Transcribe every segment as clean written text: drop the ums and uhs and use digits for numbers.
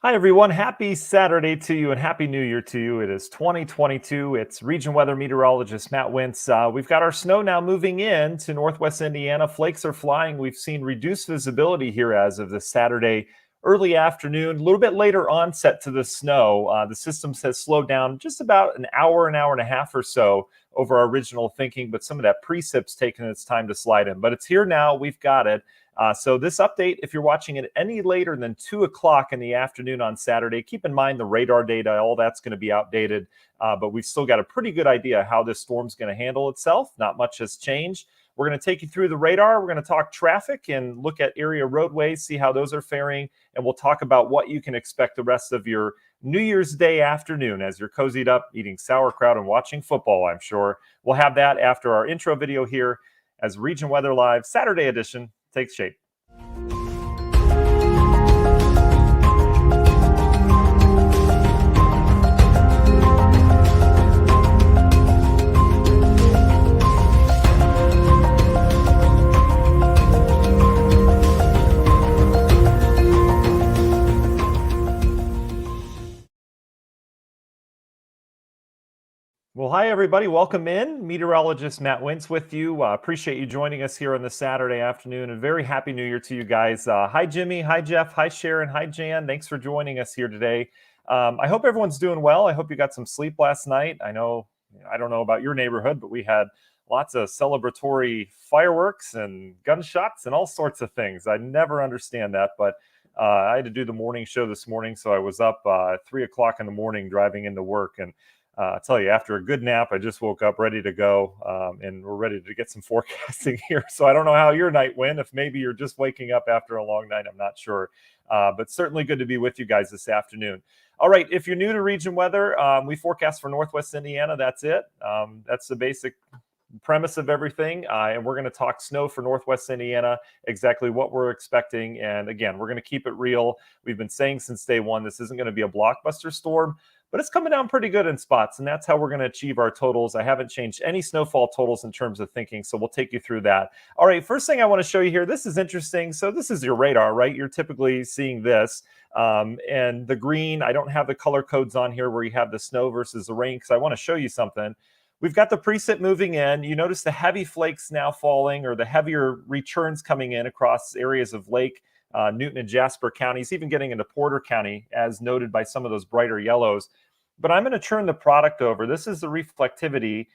Hi, everyone. Happy Saturday to you and Happy New Year to you. It is 2022. It's region weather meteorologist Matt Wintz. We've got our snow now moving in to Northwest Indiana. Flakes are flying. We've seen reduced visibility here as of this Saturday early afternoon, a little bit later onset to the snow. The system has slowed down just about an hour and a half or so over our original thinking, but some of that precip's taken its time to slide in. But it's here now. We've got it. So this update, if you're watching it any later than 2 o'clock in the afternoon on Saturday, keep in mind the radar data, all that's going to be outdated, but we've still got a pretty good idea how this storm's going to handle itself. Not much has changed. We're going to take you through the radar. We're going to talk traffic and look at area roadways, see how those are faring, and we'll talk about what you can expect the rest of your New Year's Day afternoon as you're cozied up, eating sauerkraut and watching football, I'm sure. We'll have that after our intro video here as Region Weather Live Saturday edition takes shape. Well, hi, everybody. Welcome in. Meteorologist Matt Wintz with you. Appreciate you joining us here on this Saturday afternoon, and very happy New Year to you guys. Hi, Jimmy. Hi, Jeff. Hi, Sharon. Hi, Jan. Thanks for joining us here today. I hope everyone's doing well. I hope you got some sleep last night. I don't know about your neighborhood, but we had lots of celebratory fireworks and gunshots and all sorts of things. I never understand that, but I had to do the morning show this morning, so I was up at 3 o'clock in the morning driving into work, and I tell you, after a good nap, I just woke up ready to go, and we're ready to get some forecasting here. So I don't know how your night went. If maybe you're just waking up after a long night, I'm not sure. But certainly good to be with you guys this afternoon. All right, if you're new to region weather, we forecast for Northwest Indiana. That's it. That's the basic premise of everything. And we're going to talk snow for Northwest Indiana, exactly what we're expecting. And again, we're going to keep it real. We've been saying since day one, this isn't going to be a blockbuster storm, but it's coming down pretty good in spots, and that's how we're going to achieve our totals. I haven't changed any snowfall totals in terms of thinking, so we'll take you through that. All right, first thing I want to show you here, this is interesting. So this is your radar, right? You're typically seeing this, and the green, I don't have the color codes on here where you have the snow versus the rain, because I want to show you something. We've got the precip moving in. You notice the heavy flakes now falling, or the heavier returns coming in across areas of Lake, Newton and Jasper counties, even getting into Porter County, as noted by some of those brighter yellows. But I'm going to turn the product over. This is the reflectivity.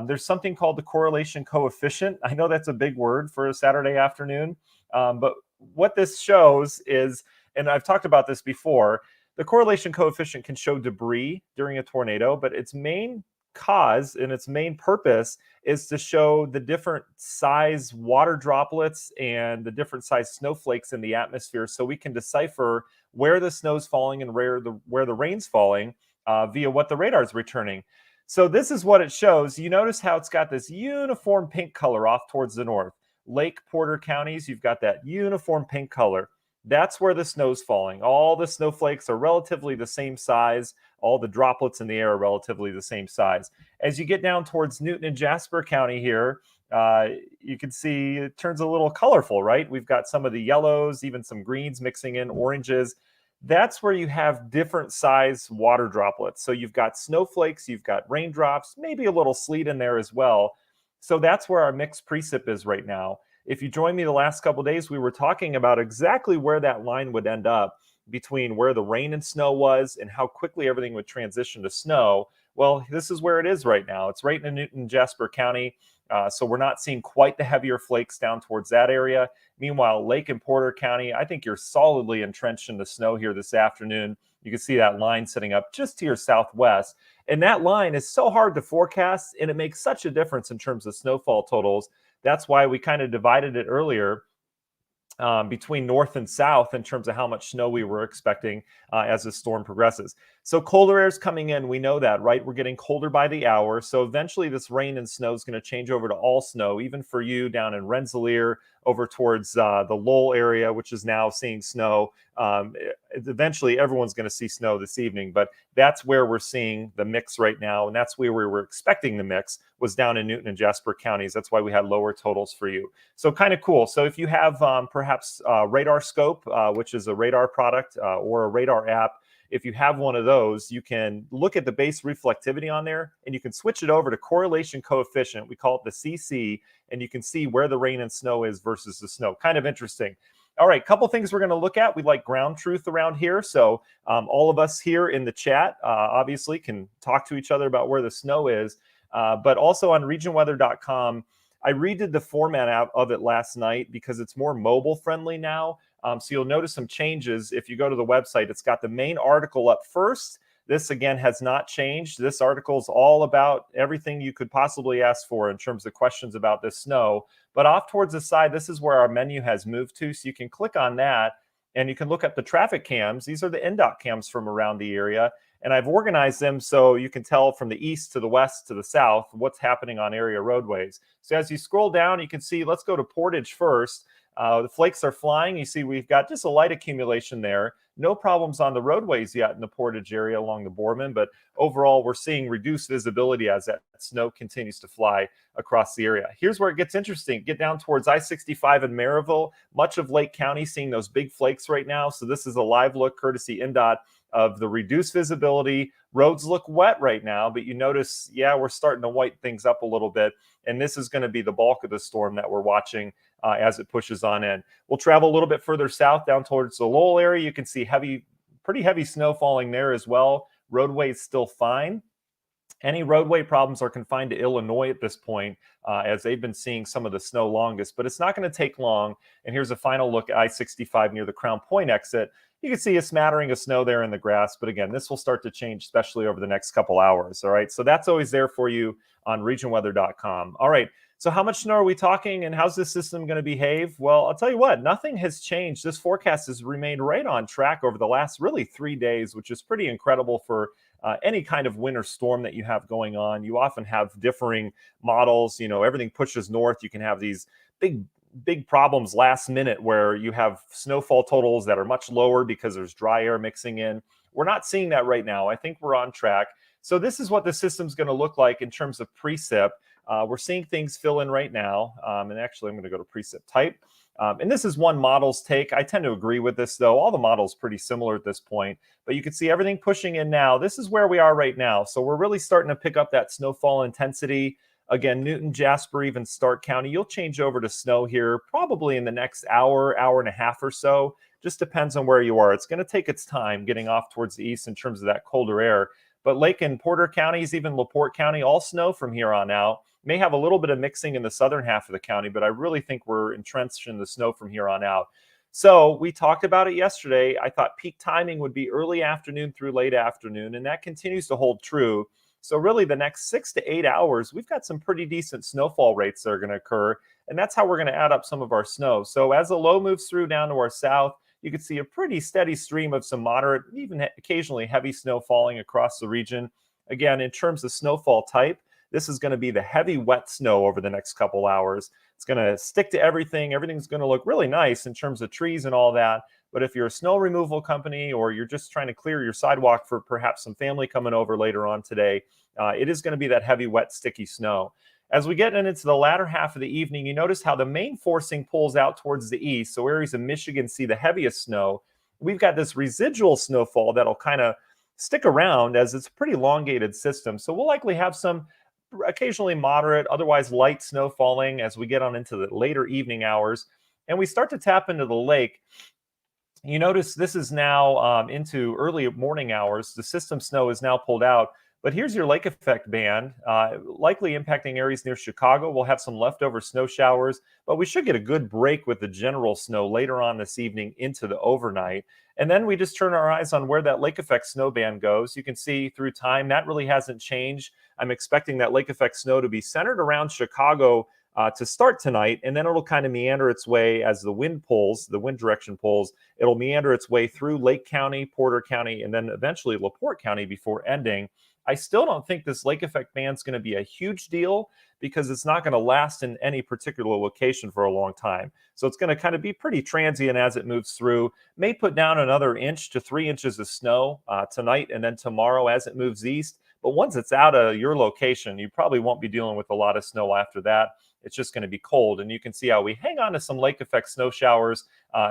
There's something called the correlation coefficient. I know that's a big word for a Saturday afternoon, but what this shows is, and I've talked about this before, the correlation coefficient can show debris during a tornado, but its main cause and its main purpose is to show the different size water droplets and the different size snowflakes in the atmosphere, so we can decipher where the snow's falling and where the rain's falling via what the radar is returning. So this is what it shows. You notice how it's got this uniform pink color off towards the north. Lake, Porter counties, you've got that uniform pink color. That's where the snow's falling. All the snowflakes are relatively the same size. All the droplets in the air are relatively the same size. As you get down towards Newton and Jasper County here, you can see it turns a little colorful, right? We've got some of the yellows, even some greens mixing in, oranges. That's where you have different size water droplets. So you've got snowflakes, you've got raindrops, maybe a little sleet in there as well. So that's where our mixed precip is right now. If you joined me the last couple of days, we were talking about exactly where that line would end up between where the rain and snow was and how quickly everything would transition to snow. Well, this is where it is right now. It's right in Newton, Jasper County. So we're not seeing quite the heavier flakes down towards that area. Meanwhile, Lake and Porter County, I think you're solidly entrenched in the snow here this afternoon. You can see that line sitting up just to your southwest. And that line is so hard to forecast, and it makes such a difference in terms of snowfall totals. That's why we kind of divided it earlier between north and south in terms of how much snow we were expecting as the storm progresses. So colder air is coming in. We know that, right? We're getting colder by the hour. So eventually this rain and snow is going to change over to all snow, even for you down in Rensselaer, over towards the Lowell area, which is now seeing snow. Eventually, everyone's going to see snow this evening, but that's where we're seeing the mix right now, and that's where we were expecting the mix was down in Newton and Jasper counties. That's why we had lower totals for you. So kind of cool. So if you have perhaps Radar Scope, which is a radar product, or a radar app, if you have one of those, you can look at the base reflectivity on there, and you can switch it over to correlation coefficient. We call it the CC, and you can see where the rain and snow is versus the snow. Kind of interesting. All right, couple things we're going to look at. We like ground truth around here. So all of us here in the chat obviously can talk to each other about where the snow is, but also on regionweather.com, I redid the format of it last night because it's more mobile friendly now. So you'll notice some changes. If you go to the website, it's got the main article up first. This, again, has not changed. This article is all about everything you could possibly ask for in terms of questions about this snow. But off towards the side, this is where our menu has moved to. So you can click on that, and you can look at the traffic cams. These are the NDOT cams from around the area. And I've organized them so you can tell from the east to the west to the south what's happening on area roadways. So as you scroll down, you can see, let's go to Portage first. The flakes are flying. You see we've got just a light accumulation there. No problems on the roadways yet in the Portage area along the Boardman, but overall we're seeing reduced visibility as that snow continues to fly across the area. Here's where it gets interesting. Get down towards I-65 in Maryville. Much of Lake County seeing those big flakes right now. So this is a live look courtesy NDOT of the reduced visibility. Roads look wet right now, but you notice, yeah, we're starting to whiten things up a little bit. And this is going to be the bulk of the storm that we're watching as it pushes on in. We'll travel a little bit further south down towards the Lowell area. You can see pretty heavy snow falling there as well. Roadways still fine. Any roadway problems are confined to Illinois at this point, as they've been seeing some of the snow longest, but it's not going to take long. And here's a final look at I-65 near the Crown Point exit. You can see a smattering of snow there in the grass, but again, this will start to change, especially over the next couple hours. All right, so that's always there for you on regionweather.com. All right, so how much snow are we talking, and how's this system going to behave? Well, I'll tell you what, nothing has changed. This forecast has remained right on track over the last really 3 days, which is pretty incredible for any kind of winter storm that you have going on. You often have differing models. You know, everything pushes north. You can have these big problems last minute where you have snowfall totals that are much lower because there's dry air mixing in. We're not seeing that right now. I think we're on track. So this is what the system's going to look like in terms of precip. We're seeing things fill in right now. And actually, I'm going to go to precip type. And this is one model's take. I tend to agree with this, though. All the models pretty similar at this point. But you can see everything pushing in now. This is where we are right now. So we're really starting to pick up that snowfall intensity. Again, Newton, Jasper, even Stark County, you'll change over to snow here probably in the next hour and a half or so. Just depends on where you are. It's going to take its time getting off towards the east in terms of that colder air. But Lake and Porter counties, even LaPorte County, all snow from here on out. May have a little bit of mixing in the southern half of the county, but I really think we're entrenched in the snow from here on out. So we talked about it yesterday. I thought peak timing would be early afternoon through late afternoon, and that continues to hold true. So really the next 6 to 8 hours, we've got some pretty decent snowfall rates that are going to occur, and that's how we're going to add up some of our snow. So as the low moves through down to our south, you can see a pretty steady stream of some moderate, even occasionally heavy snow falling across the region. Again, in terms of snowfall type, this is going to be the heavy wet snow over the next couple hours. It's going to stick to everything. Everything's going to look really nice in terms of trees and all that. But if you're a snow removal company or you're just trying to clear your sidewalk for perhaps some family coming over later on today, it is going to be that heavy, wet, sticky snow. As we get into the latter half of the evening, you notice how the main forcing pulls out towards the east. So areas of Michigan see the heaviest snow. We've got this residual snowfall that'll kind of stick around as it's a pretty elongated system. So we'll likely have some occasionally moderate, otherwise light snow falling as we get on into the later evening hours. And we start to tap into the lake. You notice this is now into early morning hours. The system snow is now pulled out. But here's your lake effect band, likely impacting areas near Chicago. We'll have some leftover snow showers, but we should get a good break with the general snow later on this evening into the overnight. And then we just turn our eyes on where that lake effect snow band goes. You can see through time that really hasn't changed. I'm expecting that lake effect snow to be centered around Chicago to start tonight, and then it'll kind of meander its way as the wind pulls, the wind direction pulls. It'll meander its way through Lake County, Porter County, and then eventually LaPorte County before ending. I still don't think this lake effect band is going to be a huge deal because it's not going to last in any particular location for a long time. So it's going to kind of be pretty transient as it moves through. May put down another inch to 3 inches of snow tonight and then tomorrow as it moves east. But once it's out of your location, you probably won't be dealing with a lot of snow after that. It's just going to be cold. And you can see how we hang on to some lake effect snow showers,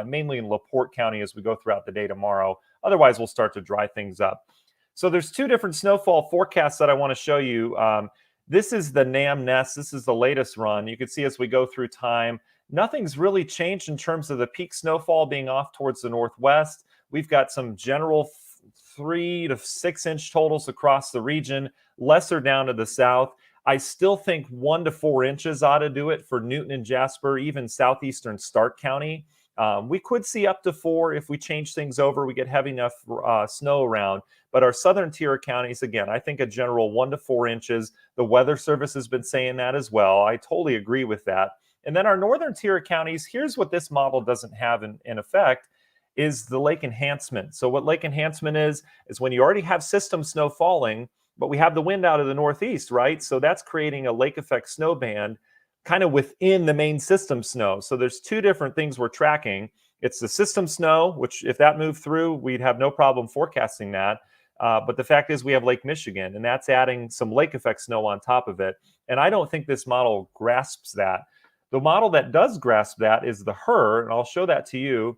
mainly in LaPorte County as we go throughout the day tomorrow. Otherwise, we'll start to dry things up. So there's two different snowfall forecasts that I want to show you. This is the NAM-NEST. This is the latest run. You can see as we go through time, nothing's really changed in terms of the peak snowfall being off towards the northwest. We've got some general 3 to 6 inch totals across the region, lesser down to the south. I still think 1 to 4 inches ought to do it for Newton and Jasper, even southeastern Stark County. We could see up to 4 if we change things over, we get heavy enough snow around. But our southern tier counties, again, I think a general 1 to 4 inches. The Weather Service has been saying that as well. I totally agree with that. And then our northern tier counties, here's what this model doesn't have in effect, is the lake enhancement. So what lake enhancement is when you already have system snow falling, but we have the wind out of the northeast, right? So that's creating a lake effect snow band kind of within the main system snow. So there's two different things we're tracking. It's the system snow, which if that moved through, we'd have no problem forecasting that. But the fact is we have Lake Michigan, and that's adding some lake effect snow on top of it. And I don't think this model grasps that. The model that does grasp that is the HRRR, and I'll show that to you.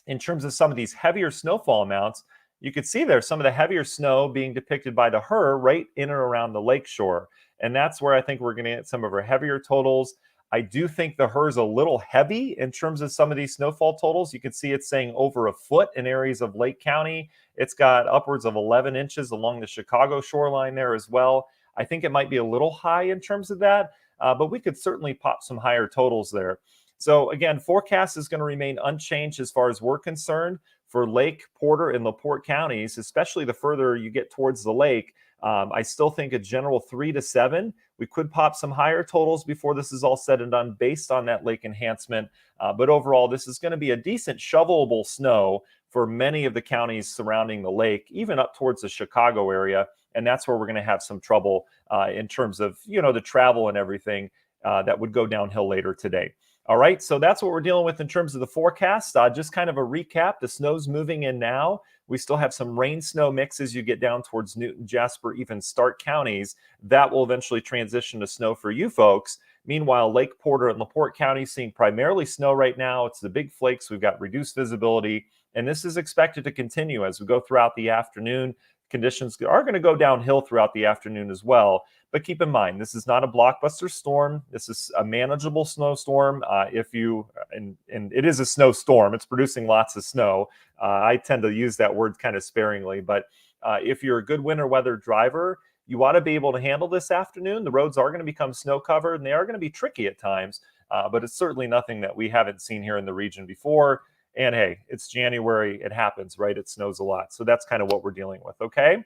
In terms of some of these heavier snowfall amounts, you could see there some of the heavier snow being depicted by the HRRR right in and around the lakeshore. And that's where I think we're going to get some of our heavier totals. I do think the HRRR is a little heavy in terms of some of these snowfall totals. You can see it's saying over a foot in areas of Lake County. It's got upwards of 11 inches along the Chicago shoreline there as well. I think it might be a little high in terms of that, but we could certainly pop some higher totals there. So again, forecast is going to remain unchanged as far as we're concerned for Lake, Porter, and LaPorte counties, especially the further you get towards the lake. I still think a general 3 to 7. We could pop some higher totals before this is all said and done based on that lake enhancement. But overall, this is going to be a decent shovelable snow for many of the counties surrounding the lake, even up towards the Chicago area. And that's where we're going to have some trouble in terms of, the travel and everything that would go downhill later today. All right, so that's what we're dealing with in terms of the forecast. Just kind of a recap, the snow's moving in now. We still have some rain snow mix as you get down towards Newton, Jasper, even Stark counties. That will eventually transition to snow for you folks. Meanwhile, Lake Porter and LaPorte counties seeing primarily snow right now. It's the big flakes. We've got reduced visibility, and this is expected to continue as we go throughout the afternoon. Conditions are going to go downhill throughout the afternoon as well. But keep in mind, this is not a blockbuster storm. This is a manageable snowstorm. And it is a snowstorm. It's producing lots of snow. I tend to use that word kind of sparingly. But if you're a good winter weather driver, you ought to be able to handle this afternoon. The roads are going to become snow covered, and they are going to be tricky at times. But it's certainly nothing that we haven't seen here in the region before. And hey, it's January. It happens, right? It snows a lot. So that's kind of what we're dealing with, okay?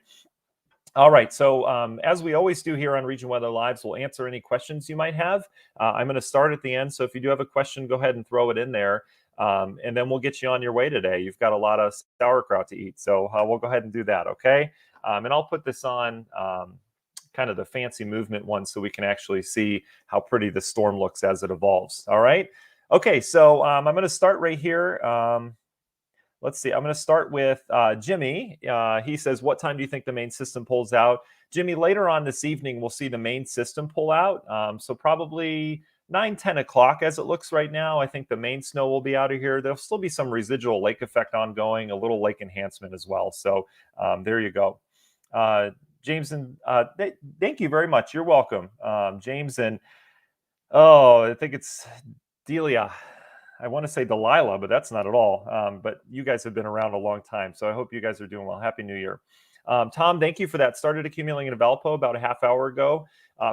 All right, so as we always do here on Region Weather Lives, we'll answer any questions you might have. I'm going to start at the end, so if you do have a question, go ahead and throw it in there, and then we'll get you on your way today. You've got a lot of sauerkraut to eat, so we'll go ahead and do that, okay? And I'll put this on kind of the fancy movement one so we can actually see how pretty the storm looks as it evolves, all right? Okay, so I'm going to start right here. Let's see. I'm going to start with Jimmy. He says, what time do you think the main system pulls out? Jimmy, later on this evening, we'll see the main system pull out. So probably 9-10 o'clock as it looks right now. I think the main snow will be out of here. There'll still be some residual lake effect ongoing, a little lake enhancement as well. So there you go. James, and thank you very much. You're welcome. James, and I think it's Delia. I want to say Delilah, but that's not at all. But you guys have been around a long time, so I hope you guys are doing well. Happy New Year. Tom, thank you for that. Started accumulating in Valpo about a half hour ago.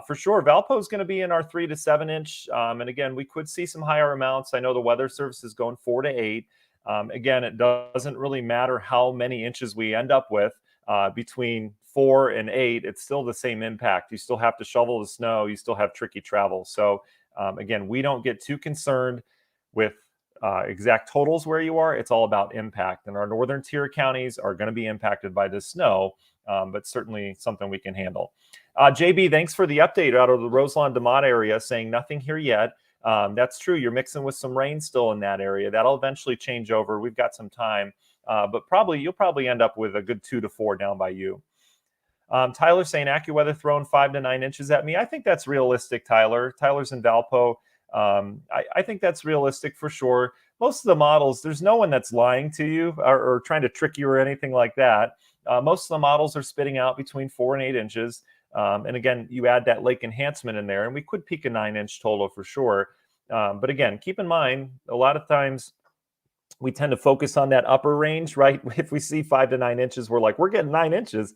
For sure, Valpo is going to be in our 3 to 7 inch. And again, we could see some higher amounts. I know the Weather Service is going 4 to 8. Again, it doesn't really matter how many inches we end up with between 4 and 8. It's still the same impact. You still have to shovel the snow. You still have tricky travel. So again, we don't get too concerned with exact totals where you are. It's all about impact. And our northern tier counties are going to be impacted by this snow, but certainly something we can handle. JB, thanks for the update out of the Roselawn DeMott area, saying nothing here yet. That's true. You're mixing with some rain still in that area. That'll eventually change over. We've got some time, but you'll probably end up with a good 2 to 4 down by you. Tyler saying AccuWeather throwing 5 to 9 inches at me. I think that's realistic, Tyler. Tyler's in Valpo. I think that's realistic for sure. Most of the models, there's no one that's lying to you or trying to trick you or anything like that. Most of the models are spitting out between 4 and 8 inches. And again, you add that lake enhancement in there, and we could peak a 9-inch total for sure. But again, keep in mind, a lot of times we tend to focus on that upper range, right? If we see 5 to 9 inches, we're like, we're getting 9 inches.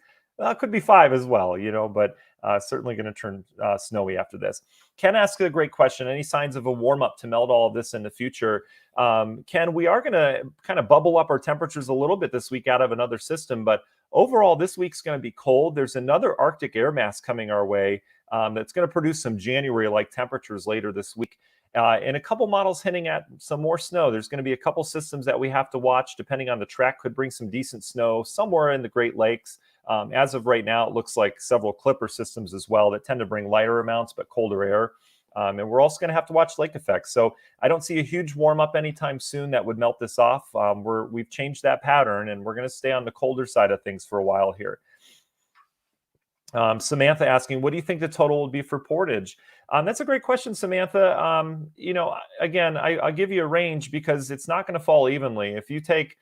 Could be 5 as well, but certainly going to turn snowy after this. Ken asked a great question. Any signs of a warm up to melt all of this in the future? Ken, we are going to kind of bubble up our temperatures a little bit this week out of another system, but overall, this week's going to be cold. There's another Arctic air mass coming our way that's going to produce some January-like temperatures later this week. And a couple models hinting at some more snow. There's going to be a couple systems that we have to watch, depending on the track, could bring some decent snow somewhere in the Great Lakes. As of right now, it looks like several Clipper systems as well that tend to bring lighter amounts but colder air. And we're also going to have to watch lake effects. So I don't see a huge warm up anytime soon that would melt this off. We've changed that pattern, and we're going to stay on the colder side of things for a while here. Samantha asking, what do you think the total will be for Portage? That's a great question, Samantha. Again, I'll give you a range because it's not going to fall evenly. If you take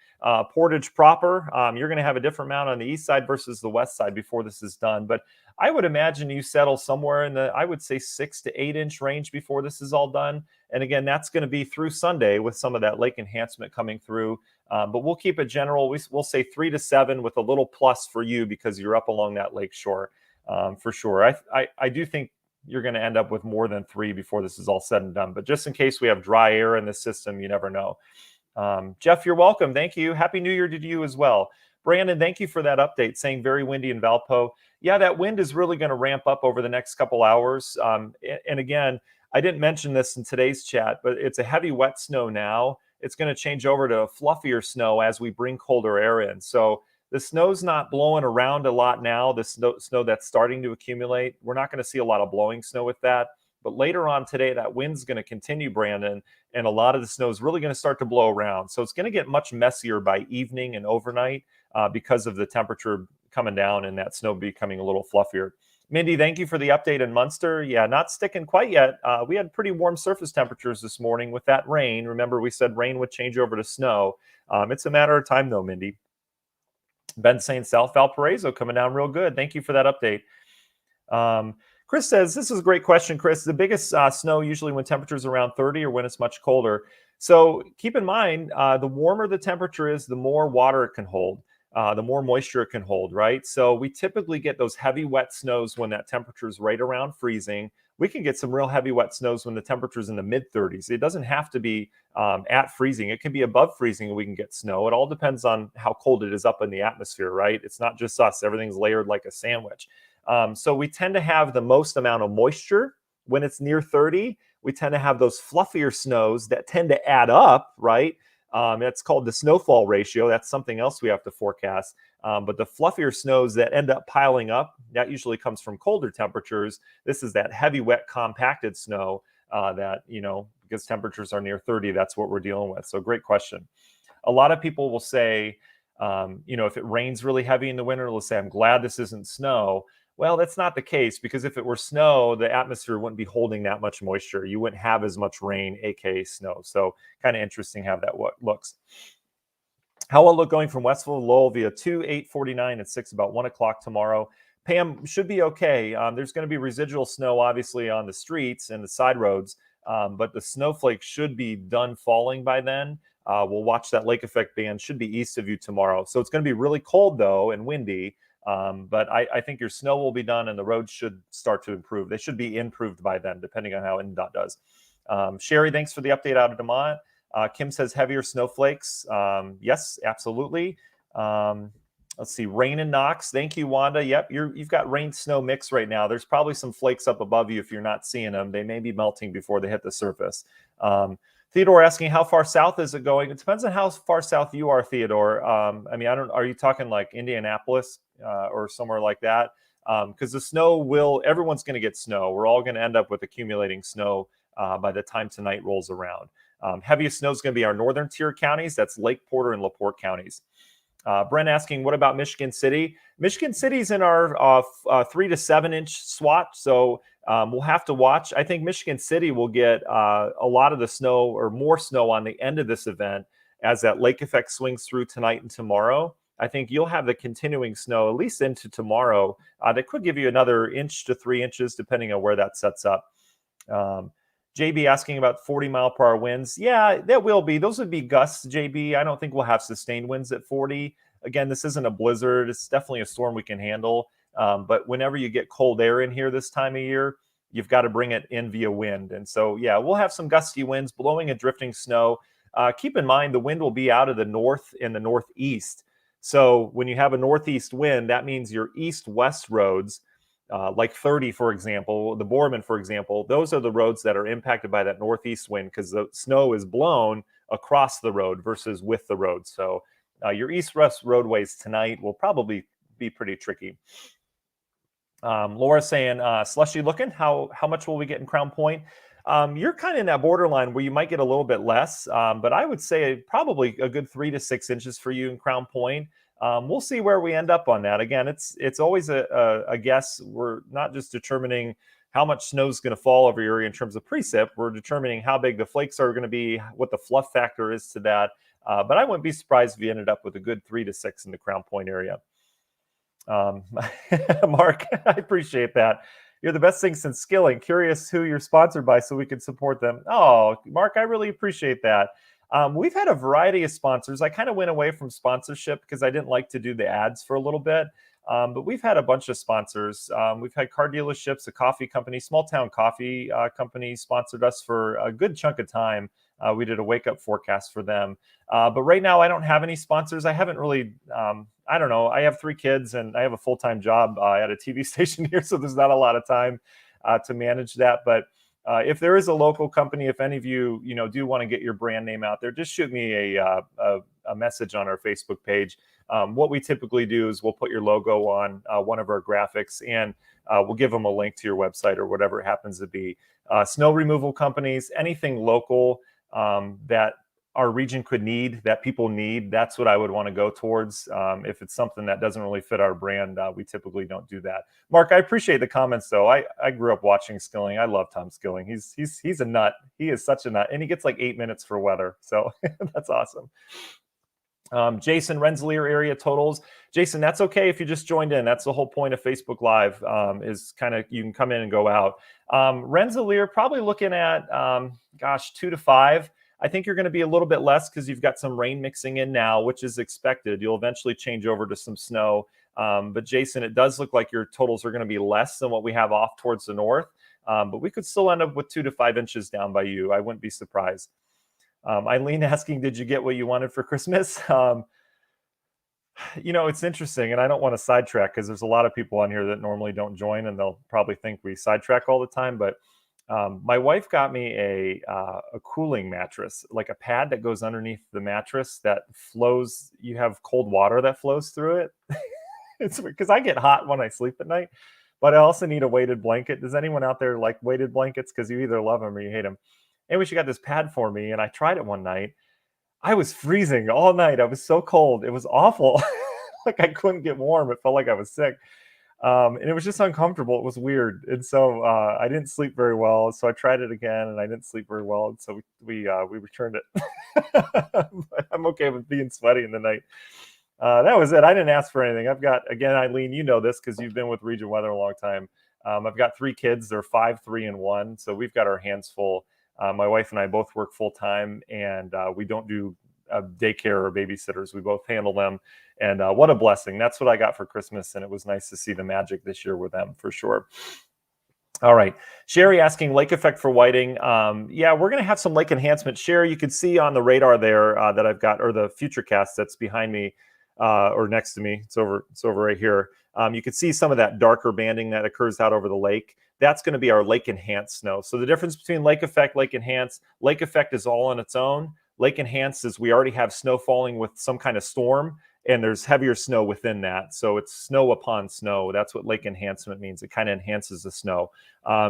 Portage proper, you're going to have a different amount on the east side versus the west side before this is done. But I would imagine you settle somewhere in the, I would say 6 to 8 inch range before this is all done. And again, that's going to be through Sunday with some of that lake enhancement coming through. But we'll keep it general. We'll say 3 to 7 with a little plus for you because you're up along that lake shore for sure. I do think you're going to end up with more than 3 before this is all said and done. But just in case we have dry air in the system, you never know. Jeff, you're welcome. Thank you. Happy New Year to you as well. Brandon, thank you for that update, saying very windy in Valpo. Yeah, that wind is really going to ramp up over the next couple hours. And again, I didn't mention this in today's chat, but it's a heavy wet snow now. It's going to change over to a fluffier snow as we bring colder air in. So the snow's not blowing around a lot now, the snow that's starting to accumulate. We're not going to see a lot of blowing snow with that. But later on today, that wind's going to continue, Brandon, and a lot of the snow is really going to start to blow around. So it's going to get much messier by evening and overnight because of the temperature coming down and that snow becoming a little fluffier. Mindy, thank you for the update in Munster. Yeah, not sticking quite yet. We had pretty warm surface temperatures this morning with that rain. Remember, we said rain would change over to snow. It's a matter of time, though, Mindy. Ben saying South Valparaiso coming down real good. Thank you for that update. Chris says, this is a great question, Chris. The biggest snow usually when temperature's around 30 or when it's much colder. So keep in mind, the warmer the temperature is, the more water it can hold, the more moisture it can hold, right? So we typically get those heavy wet snows when that temperature is right around freezing. We can get some real heavy wet snows when the temperature is in the mid 30s. It doesn't have to be at freezing. It can be above freezing and we can get snow. It all depends on how cold it is up in the atmosphere, right? It's not just us. Everything's layered like a sandwich. So we tend to have the most amount of moisture when it's near 30. We tend to have those fluffier snows that tend to add up, right? That's called the snowfall ratio. That's something else we have to forecast. But the fluffier snows that end up piling up, that usually comes from colder temperatures. This is that heavy, wet, compacted snow that, because temperatures are near 30, that's what we're dealing with. So great question. A lot of people will say, if it rains really heavy in the winter, they'll say, I'm glad this isn't snow. Well, that's not the case, because if it were snow, the atmosphere wouldn't be holding that much moisture. You wouldn't have as much rain, aka snow. So kind of interesting how that looks. How will it look going from Westville to Lowell via 2, 849 and 6 about 1 o'clock tomorrow? Pam, should be okay. There's going to be residual snow, obviously, on the streets and the side roads, but the snowflakes should be done falling by then. We'll watch that lake effect band. Should be east of you tomorrow. So it's going to be really cold, though, and windy. But I think your snow will be done and the roads should start to improve. They should be improved by then, depending on how NDOT does. Sherry, thanks for the update out of DeMont. Kim says heavier snowflakes. Yes, absolutely. Let's see, rain and Knox. Thank you, Wanda. Yep, you've got rain snow mix right now. There's probably some flakes up above you if you're not seeing them. They may be melting before they hit the surface. Theodore asking, how far south is it going? It depends on how far south you are, Theodore. I mean, are you talking like Indianapolis or somewhere like that? Because the snow everyone's going to get snow. We're all going to end up with accumulating snow by the time tonight rolls around. Heaviest snow is going to be our northern tier counties. That's Lake Porter and LaPorte counties. Brent asking, what about Michigan City? Michigan City's in our 3 to 7 inch SWAT, so we'll have to watch. I think Michigan City will get a lot of the snow or more snow on the end of this event as that lake effect swings through tonight and tomorrow. I think you'll have the continuing snow at least into tomorrow. That could give you another inch to 3 inches depending on where that sets up. JB asking about 40-mile-per-hour winds. Yeah, that will be. Those would be gusts, JB. I don't think we'll have sustained winds at 40. Again, this isn't a blizzard. It's definitely a storm we can handle. But whenever you get cold air in here this time of year, you've got to bring it in via wind. And so, yeah, we'll have some gusty winds blowing and drifting snow. Keep in mind, the wind will be out of the north and the northeast. So when you have a northeast wind, that means your east-west roads, like 30, for example, the Borman, for example, those are the roads that are impacted by that northeast wind because the snow is blown across the road versus with the road. So your east-west roadways tonight will probably be pretty tricky. Laura saying, slushy looking, how much will we get in Crown Point? You're kind of in that borderline where you might get a little bit less, but I would say probably a good 3 to 6 inches for you in Crown Point. We'll see where we end up on that. Again, it's always a guess. We're not just determining how much snow is going to fall over your area in terms of precip. We're determining how big the flakes are going to be, what the fluff factor is to that. But I wouldn't be surprised if you ended up with a good 3 to 6 in the Crown Point area. Mark, I appreciate that. You're the best thing since Skilling. Curious who you're sponsored by so we can support them. Oh, Mark, I really appreciate that. We've had a variety of sponsors. I kind of went away from sponsorship because I didn't like to do the ads for a little bit. But we've had a bunch of sponsors. We've had car dealerships, a coffee company, small town coffee company sponsored us for a good chunk of time. We did a wake up forecast for them. But right now I don't have any sponsors. I haven't really, I don't know. I have 3 kids and I have a full-time job at a TV station here. So there's not a lot of time to manage that. But if there is a local company, if any of you, do want to get your brand name out there, just shoot me a message on our Facebook page. What we typically do is we'll put your logo on one of our graphics and we'll give them a link to your website or whatever it happens to be. Snow removal companies, anything local that our region could need, that people need, that's what I would want to go towards. If it's something that doesn't really fit our brand, we typically don't do that. Mark, I appreciate the comments though. I grew up watching Skilling. I love Tom Skilling. He's a nut. He is such a nut, and he gets like 8 minutes for weather. So that's awesome. Jason, Rensselaer area totals. Jason, that's okay if you just joined in. That's the whole point of Facebook Live, is kind of you can come in and go out. Rensselaer, probably looking at, 2 to 5. I think you're going to be a little bit less because you've got some rain mixing in now, which is expected. You'll eventually change over to some snow. But Jason, it does look like your totals are going to be less than what we have off towards the north. But we could still end up with 2 to 5 inches down by you. I wouldn't be surprised. Eileen asking, did you get what you wanted for Christmas? It's interesting, and I don't want to sidetrack because there's a lot of people on here that normally don't join, and they'll probably think we sidetrack all the time. But my wife got me a cooling mattress, like a pad that goes underneath the mattress that flows. You have cold water that flows through it. It's because I get hot when I sleep at night, but I also need a weighted blanket. Does anyone out there like weighted blankets? Because you either love them or you hate them. Anyway, she got this pad for me, and I tried it one night. I was freezing all night. I was so cold. It was awful. Like I couldn't get warm. It felt like I was sick. And it was just uncomfortable. It was weird. And so I didn't sleep very well. So I tried it again, and I didn't sleep very well. And so we returned it. I'm okay with being sweaty in the night. That was it. I didn't ask for anything. I've got, again, Eileen, you know this because you've been with Region Weather a long time. I've got 3 kids. They're 5, 3, and 1. So we've got our hands full. My wife and I both work full time, and we don't do daycare or babysitters. We both handle them. And what a blessing. That's what I got for Christmas. And it was nice to see the magic this year with them for sure. All right. Sherry asking lake effect for whiting. Yeah, we're going to have some lake enhancement. Sherry, you can see on the radar there that I've got, or the Futurecast that's behind me or next to me. It's over right here. You can see some of that darker banding that occurs out over the lake. That's going to be our lake enhanced snow. So the difference between lake effect, lake effect is all on its own. Lake enhanced is we already have snow falling with some kind of storm, and there's heavier snow within that. So it's snow upon snow. That's what lake enhancement means. It kind of enhances the snow.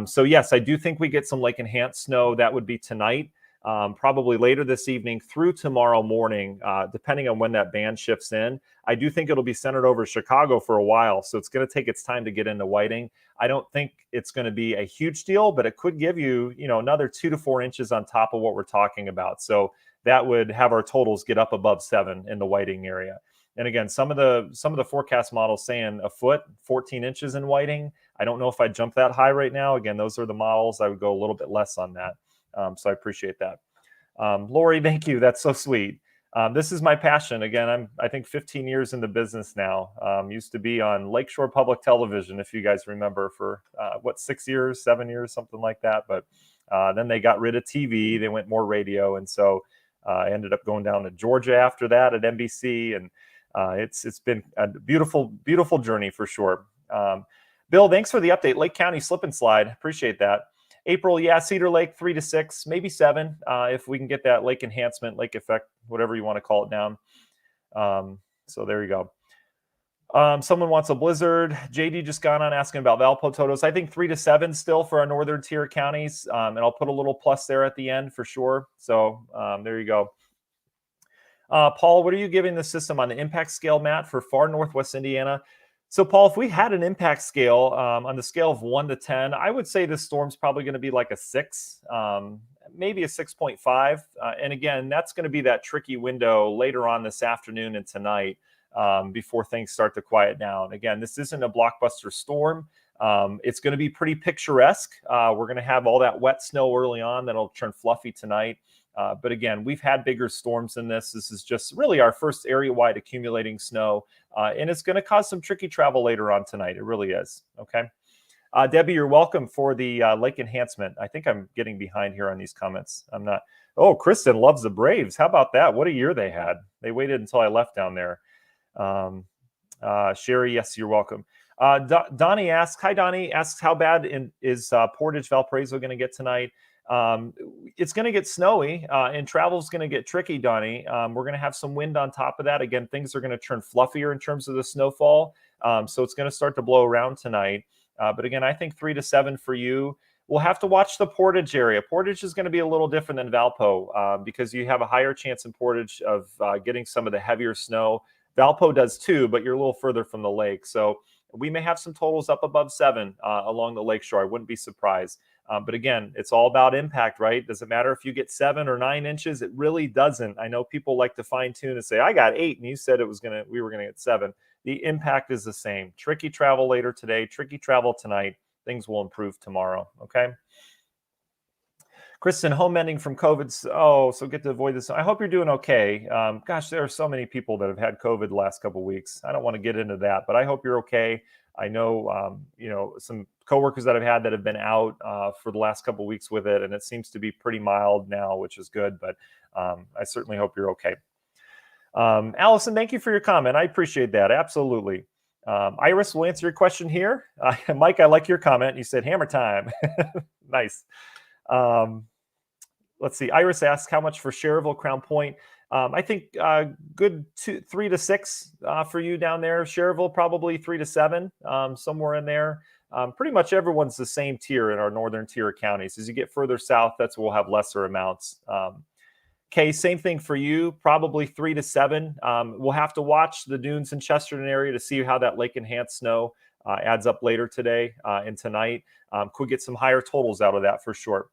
So yes, I do think we get some lake enhanced snow. That would be tonight. Probably later this evening through tomorrow morning, depending on when that band shifts in. I do think it'll be centered over Chicago for a while, so it's going to take its time to get into Whiting. I don't think it's going to be a huge deal, but it could give you, another 2 to 4 inches on top of what we're talking about. So that would have our totals get up above 7 in the Whiting area. And again, some of the forecast models saying a foot, 14 inches in Whiting. I don't know if I'd jump that high right now. Again, those are the models. I would go a little bit less on that. So I appreciate that. Lori, thank you. That's so sweet. This is my passion. Again, I think 15 years in the business now. Used to be on Lakeshore Public Television, if you guys remember, for 6 years, 7 years, something like that. But then they got rid of TV. They went more radio. And so I ended up going down to Georgia after that at NBC. And it's been a beautiful, beautiful journey for sure. Bill, thanks for the update. Lake County slip and slide. Appreciate that. April, yeah, Cedar Lake 3 to 6, maybe 7, if we can get that lake enhancement, lake effect, whatever you want to call it down. So there you go. Someone wants a blizzard. JD just got on asking about Valpo totals. I think 3 to 7 still for our northern tier counties, and I'll put a little plus there at the end for sure. So there you go. Paul, what are you giving the system on the impact scale, Matt, for far northwest Indiana? So, Paul, if we had an impact scale on the scale of 1 to 10, I would say this storm's probably going to be like a 6, maybe a 6.5. And again, that's going to be that tricky window later on this afternoon and tonight before things start to quiet down. Again, this isn't a blockbuster storm. It's going to be pretty picturesque. We're going to have all that wet snow early on that'll turn fluffy tonight. But again, we've had bigger storms than this. This is just really our first area-wide accumulating snow, and it's going to cause some tricky travel later on tonight. It really is. Okay. Debbie, you're welcome for the lake enhancement. I think I'm getting behind here on these comments. I'm not. Oh, Kristen loves the Braves. How about that? What a year they had. They waited until I left down there. Sherry, yes, you're welcome. Donnie asks, hi, Donnie, asks how bad is Portage Valparaiso going to get tonight? It's going to get snowy and travel's going to get tricky, Donnie. We're going to have some wind on top of that. Again, things are going to turn fluffier in terms of the snowfall. So it's going to start to blow around tonight. But again, I think 3 to 7 for you. We'll have to watch the Portage area. Portage is going to be a little different than Valpo because you have a higher chance in Portage of getting some of the heavier snow. Valpo does too, but you're a little further from the lake. So we may have some totals up above 7 along the lakeshore. I wouldn't be surprised. But again, it's all about impact, right? Does it matter if you get 7 or 9 inches? It really doesn't. I know people like to fine tune and say, I got 8 and you said we were gonna get 7. The impact is the same. Tricky travel later today, tricky travel tonight. Things will improve tomorrow. Okay. Kristen, home mending from COVID. Oh, so get to avoid this. I hope you're doing okay. Gosh, there are so many people that have had COVID the last couple of weeks. I don't want to get into that, but I hope you're okay. I know, some coworkers that I've had that have been out for the last couple of weeks with it, and it seems to be pretty mild now, which is good. But I certainly hope you're okay. Allison, thank you for your comment. I appreciate that. Absolutely. Iris will answer your question here. Mike, I like your comment. You said hammer time. Nice. Let's see. Iris asks how much for Cherville Crown Point. I think good 3 to 6 for you down there. Cherville probably 3 to 7, somewhere in there. Pretty much everyone's the same tier in our northern tier counties. As you get further south, that's where we'll have lesser amounts. Okay, same thing for you, probably 3 to 7. We'll have to watch the dunes in Chesterton area to see how that lake enhanced snow adds up later today and tonight. Could get some higher totals out of that for sure.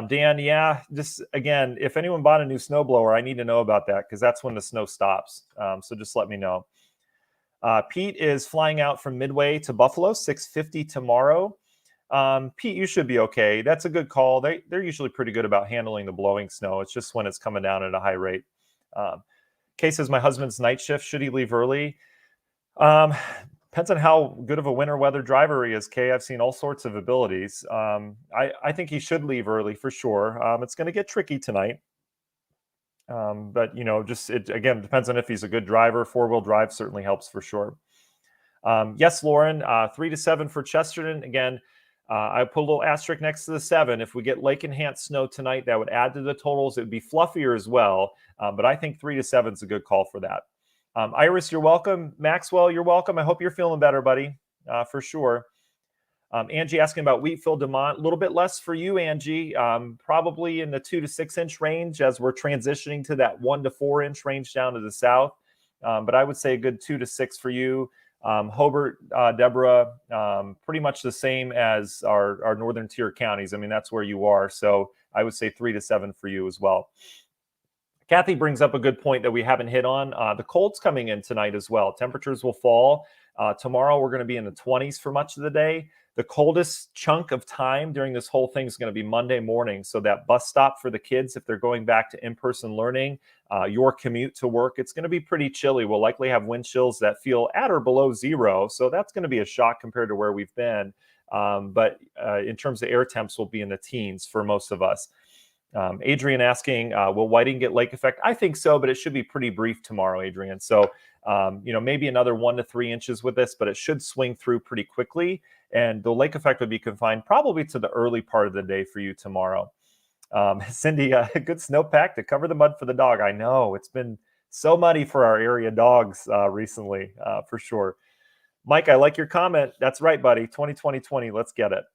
Dan, yeah, just again, if anyone bought a new snowblower, I need to know about that because that's when the snow stops. So just let me know. Pete is flying out from Midway to Buffalo, 6:50 tomorrow. Pete, you should be okay. That's a good call. They're usually pretty good about handling the blowing snow. It's just when it's coming down at a high rate. Kay says, my husband's night shift. Should he leave early? Depends on how good of a winter weather driver he is, Kay. I've seen all sorts of abilities. I think he should leave early for sure. It's going to get tricky tonight. But, it again depends on if he's a good driver. 4-wheel drive certainly helps for sure. Yes, Lauren, 3 to 7 for Chesterton. Again, I put a little asterisk next to the 7. If we get lake enhanced snow tonight, that would add to the totals. It would be fluffier as well, but I think 3 to 7 is a good call for that. Iris, you're welcome. Maxwell, you're welcome. I hope you're feeling better, buddy, for sure. Angie asking about Wheatfield, Demont. A little bit less for you, Angie. Probably in the 2 to 6 inch range as we're transitioning to that 1 to 4 inch range down to the south. But I would say a good 2 to 6 for you. Hobart, Deborah, pretty much the same as our northern tier counties. I mean, that's where you are. So I would say 3 to 7 for you as well. Kathy brings up a good point that we haven't hit on. The cold's coming in tonight as well. Temperatures will fall. Tomorrow, we're going to be in the 20s for much of the day. The coldest chunk of time during this whole thing is going to be Monday morning. So that bus stop for the kids, if they're going back to in-person learning, your commute to work, it's going to be pretty chilly. We'll likely have wind chills that feel at or below 0. So that's going to be a shock compared to where we've been. But in terms of air temps, we'll be in the teens for most of us. Adrian asking, will Whiting get lake effect? I think so, but it should be pretty brief tomorrow, Adrian. So, maybe another 1 to 3 inches with this, but it should swing through pretty quickly. And the lake effect would be confined probably to the early part of the day for you tomorrow. Cindy, a good snowpack to cover the mud for the dog. I know it's been so muddy for our area dogs recently, for sure. Mike, I like your comment. That's right, buddy. 2020. Let's get it.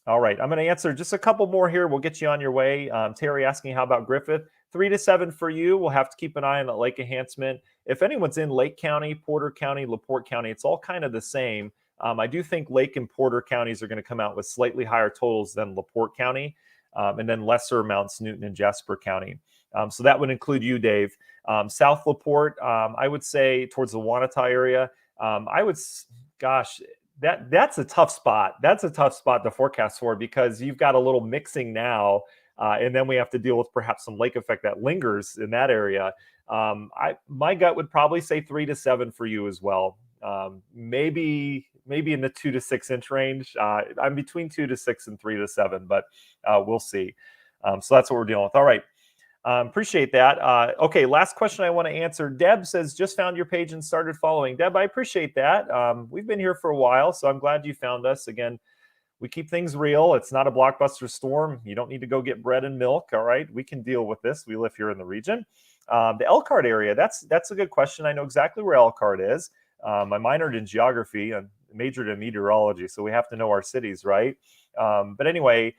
All right, I'm going to answer just a couple more here. We'll get you on your way. Terry asking, how about Griffith? 3 to 7 for you. We'll have to keep an eye on the lake enhancement. If anyone's in Lake County, Porter County, LaPorte County, it's all kind of the same. I do think Lake and Porter counties are going to come out with slightly higher totals than LaPorte County, and then lesser amounts Newton and Jasper County. So that would include you, Dave. South LaPorte, I would say towards the Wanata area. That's a tough spot. That's a tough spot to forecast for because you've got a little mixing now, and then we have to deal with perhaps some lake effect that lingers in that area. My gut would probably say 3 to 7 for you as well. Maybe in the 2 to 6 inch range. I'm between 2 to 6 and 3 to 7, but we'll see. So that's what we're dealing with. All right. Appreciate that. Okay, last question I want to answer. Deb says, just found your page and started following. Deb, I appreciate that. We've been here for a while, so I'm glad you found us. Again, we keep things real. It's not a blockbuster storm. You don't need to go get bread and milk, all right? We can deal with this. We live here in the region. The Elkhart area, that's a good question. I know exactly where Elkhart is. I minored in geography and majored in meteorology, so we have to know our cities, right? But anyway,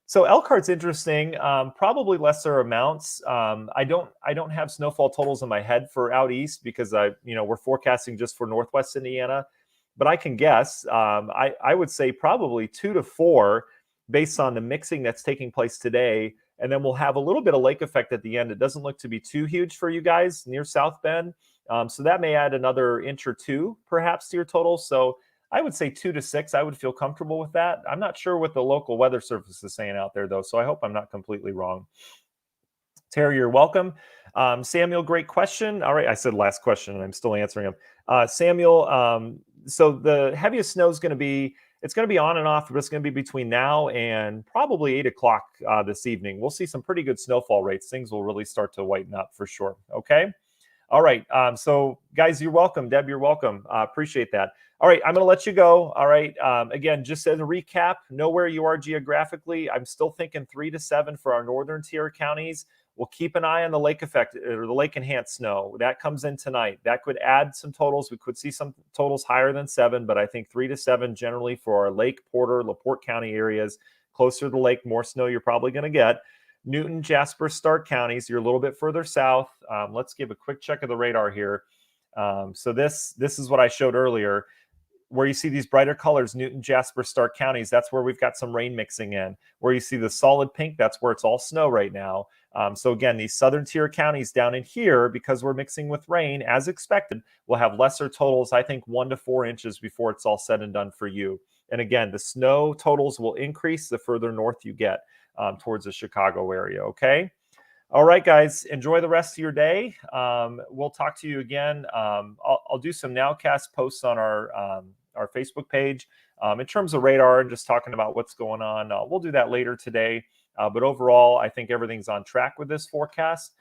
so Elkhart's interesting. Probably lesser amounts. I don't have snowfall totals in my head for out east because we're forecasting just for Northwest Indiana, but I can guess. I would say probably 2 to 4 based on the mixing that's taking place today, and then we'll have a little bit of lake effect at the end. It doesn't look to be too huge for you guys near South Bend, so that may add another inch or two perhaps to your total. So I would say 2 to 6. I would feel comfortable with that. I'm not sure what the local weather service is saying out there, though, so I hope I'm not completely wrong. Terry, you're welcome. Samuel, great question. All right, I said last question, and I'm still answering them. Samuel, so the heaviest snow is going to be, it's going to be on and off, but it's going to be between now and probably 8 o'clock this evening. We'll see some pretty good snowfall rates. Things will really start to whiten up for sure. Okay. All right. So guys, you're welcome. Deb, you're welcome. Appreciate that. All right. I'm going to let you go. All right. Again, just as a recap, know where you are geographically. I'm still thinking 3 to 7 for our northern tier counties. We'll keep an eye on the lake effect or the lake enhanced snow. That comes in tonight. That could add some totals. We could see some totals higher than 7, but I think 3 to 7 generally for our Lake, Porter, LaPorte County areas. Closer to the lake, more snow you're probably going to get. Newton, Jasper, Stark counties, you're a little bit further south. Let's give a quick check of the radar here. So this is what I showed earlier. Where you see these brighter colors, Newton, Jasper, Stark counties, that's where we've got some rain mixing in. Where you see the solid pink, that's where it's all snow right now. So again, these southern tier counties down in here, because we're mixing with rain, as expected, will have lesser totals, I think 1 to 4 inches before it's all said and done for you. And again, the snow totals will increase the further north you get towards the Chicago area, okay? All right, guys, enjoy the rest of your day. We'll talk to you again. I'll do some nowcast posts on our Facebook page in terms of radar and just talking about what's going on. We'll do that later today. But overall, I think everything's on track with this forecast.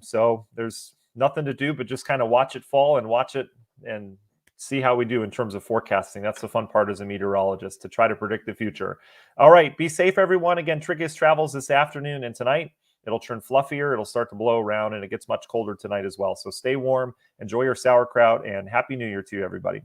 So there's nothing to do but just kind of watch it fall and watch it and see how we do in terms of forecasting. That's the fun part as a meteorologist, to try to predict the future. All right, be safe, everyone. Again, Trickiest Travels this afternoon and tonight. It'll turn fluffier, it'll start to blow around, and it gets much colder tonight as well. So stay warm, enjoy your sauerkraut, and Happy New Year to you, everybody.